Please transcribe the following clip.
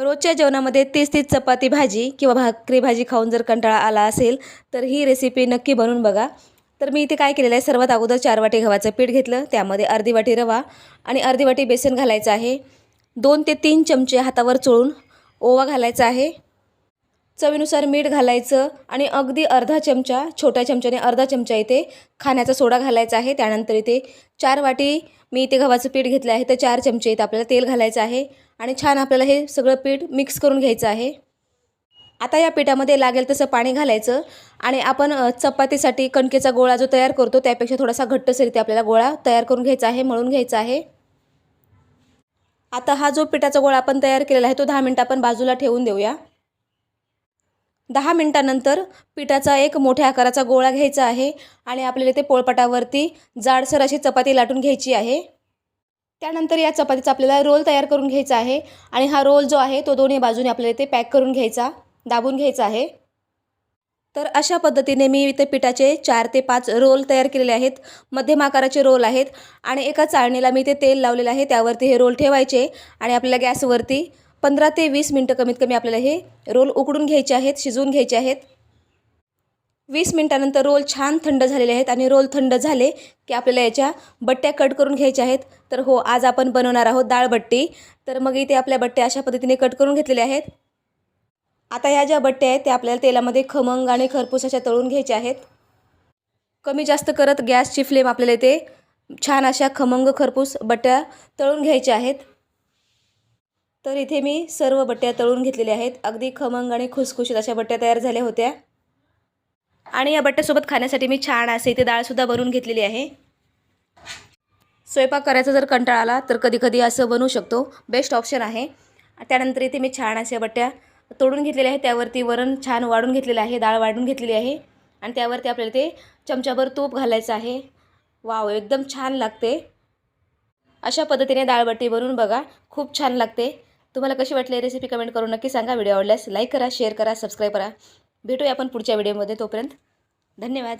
रोजच्या जेवणामध्ये तीच चपाती भाजी किंवा भाकरी भाजी खाऊन जर कंटाळा आला असेल तर ही रेसिपी नक्की बनवून बघा। तर मी इथे काय केलेलं आहे, सर्वात अगोदर 4 वाटी गव्हाचं पीठ घेतलं, त्यामध्ये अर्धी वाटी रवा आणि अर्धी वाटी बेसन घालायचं आहे। 2 ते 3 चमचे हातावर चोळून ओवा घालायचा आहे। चवीनुसार मीठ घालायचं आणि अगदी अर्धा चमचा, छोट्या चमच्याने अर्धा चमचा इथे खाण्याचा सोडा घालायचा आहे। त्यानंतर इथे 4 वाटी मी इथे गव्हाचं पीठ घेतलं आहे, तर 4 चमचे इथे आपल्याला तेल घालायचं आहे आणि छान आपल्याला हे सगळं पीठ मिक्स करून घ्यायचं आहे। आता या पिठामध्ये लागेल तसं पाणी घालायचं आणि आपण चपातीसाठी कणकेचा गोळा जो तयार करतो त्यापेक्षा थोडासा घट्टसर इथे आपल्याला गोळा तयार करून घ्यायचा आहे, मळून घ्यायचा आहे। आता हा जो पिठाचा गोळा आपण तयार केलेला आहे तो 10 मिनिटं आपण बाजूला ठेवून देऊया। 10 मिनिटांनंतर पिठाचा एक मोठ्या आकाराचा गोळा घ्यायचा आहे आणि आपल्याला इथे पोळपाटावरती जाडसर अशी चपाती लाटून घ्यायची आहे। त्यानंतर या चपातीचा आपल्याला रोल तयार करून घ्यायचा आहे आणि हा रोल जो आहे तो दोन्ही बाजूने आपल्याला इथे पॅक करून घ्यायचा, दाबून घ्यायचा आहे। तर अशा पद्धतीने मी इथे पिठाचे 4 ते 5 रोल तयार केलेले आहेत, मध्यम आकाराचे रोल आहेत आणि एका चाळणीला मी इथे तेल लावलेलं आहे, त्यावरती हे रोल ठेवायचे आणि आपल्याला गॅसवरती 15 ते 20 मिनिटं कमीत कमी आपल्याला हे रोल उकडून घ्यायचे आहेत, शिजवून घ्यायचे आहेत। 20 मिनिटानंतर रोल छान थंड झालेले आहेत आणि रोल थंड झाले की आपल्याला याच्या बट्ट्या कट करून घ्यायच्या आहेत। तर हो, आज आपण बनवणार आहोत डाळ बट्टी। तर मग इथे आपल्या बट्ट्या अशा पद्धतीने कट करून घेतलेल्या आहेत। आता ह्या ज्या बट्ट्या आहेत त्या आपल्याला तेलामध्ये खमंग आणि खरपूस अशा तळून घ्यायच्या आहेत। कमी जास्त करत गॅसची फ्लेम आपल्याला इथे छान अशा खमंग खरपूस बट्ट्या तळून घ्यायच्या आहेत। तर इथे मी सर्व बट्ट्या तळून घेतलेल्या आहेत, अगदी खमंग आणि खुसखुशीत अशा बट्ट्या तयार झाल्या होत्या आणि या बट्ट्यासोबत खाण्यासाठी मी छान असे इथे डाळसुद्धा बनवून घेतलेली आहे। स्वयंपाक करायचा जर कंटाळा आला तर कधी कधी असं बनवू शकतो, बेस्ट ऑप्शन आहे। त्यानंतर इथे मी छान अशा बट्ट्या तोडून घेतलेल्या आहेत, त्यावरती वरण छान वाढून घेतलेलं आहे, डाळ वाढून घेतलेली आहे आणि त्यावरती आपल्याला ते चमचाभर तूप घालायचं आहे। वाव, एकदम छान लागते। अशा पद्धतीने डाळबट्टी बनवून बघा, खूप छान लागते। तुम्हाला कशी वाटली रेसिपी कमेंट करून नक्की सांगा। व्हिडिओ आवडल्यास लाईक करा, शेअर करा, सबस्क्राईब करा। भेटूया आपण पुढच्या व्हिडिओमध्ये, तोपर्यंत धन्यवाद।